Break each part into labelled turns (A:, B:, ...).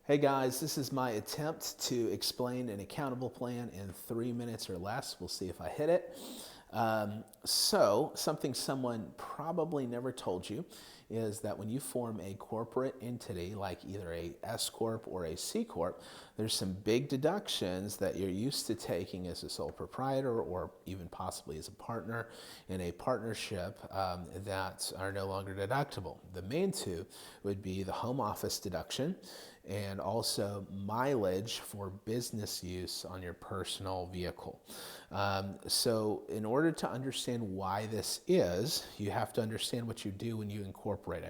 A: Hey guys, this is my attempt to explain an accountable plan in 3 minutes or less. We'll see if I hit it. Something someone probably never told you is that when you form a corporate entity, like either a SCorp or a C-Corp, there's some big deductions that you're used to taking as a sole proprietor or even possibly as a partner in a partnership that are no longer deductible. The main two would be the home office deduction and also mileage for business use on your personal vehicle. In order to understand why this is, you have to understand what you do when you incorporate.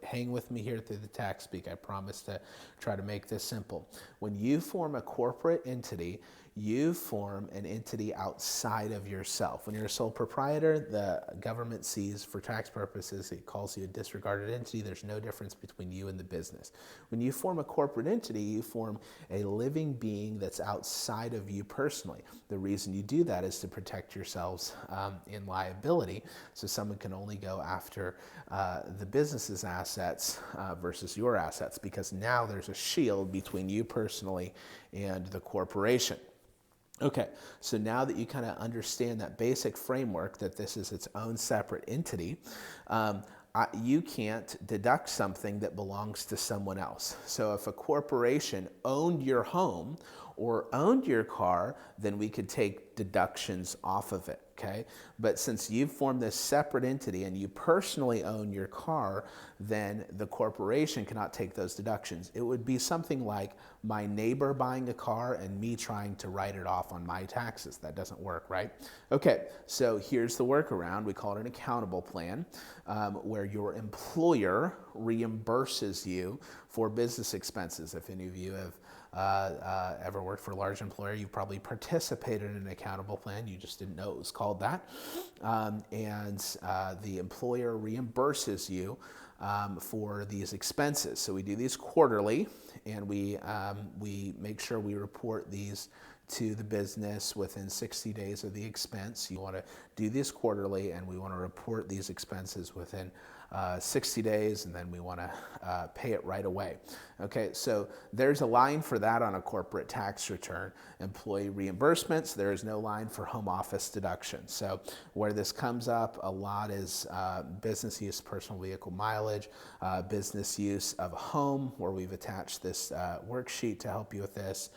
A: Hang with me here through the tax speak. I promise to try to make this simple. When you form a corporate entity, you form an entity outside of yourself. When you're a sole proprietor, the government sees, for tax purposes, it calls you a disregarded entity. There's no difference between you and the business. When you form a corporate entity, you form a living being that's outside of you personally. The reason you do that is to protect yourselves in liability, so someone can only go after the business's assets versus your assets, because now there's a shield between you personally and the corporation. Okay, so now that you kind of understand that basic framework that this is its own separate entity, you can't deduct something that belongs to someone else. So if a corporation owned your home or owned your car, then we could take deductions off of it, okay? But since you've formed this separate entity and you personally own your car, then the corporation cannot take those deductions. It would be something like my neighbor buying a car and me trying to write it off on my taxes. That doesn't work, right? Okay, so here's the workaround. We call it an accountable plan, where your employer reimburses you for business expenses. If any of you have ever worked for a large employer, you've probably participated in an accountable plan. You just didn't know it was called that. The employer reimburses you for these expenses. So we do these quarterly, and we make sure we report these to the business within 60 days of the expense. You want to do this quarterly, and we want to report these expenses within 60 days, and then we want to pay it right away. Okay, so there's a line for that on a corporate tax return. Employee reimbursements, there is no line for home office deduction. So where this comes up a lot is business use personal vehicle mileage, business use of a home, where we've attached this worksheet to help you with this,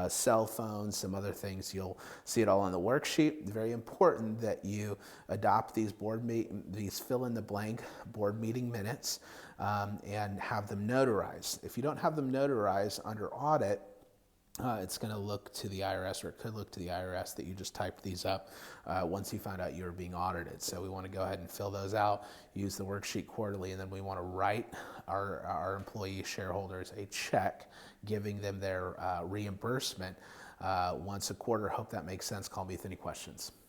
A: cell phones, some other things. You'll see it all on the worksheet. Very important that you adopt these these fill in the blank board meeting minutes and have them notarized. If you don't have them notarized under audit, it's going to look to the IRS, or it could look to the IRS that you just typed these up once you found out you were being audited. So we want to go ahead and fill those out, use the worksheet quarterly, and then we want to write our employee shareholders a check giving them their reimbursement once a quarter. Hope that makes sense. Call me with any questions.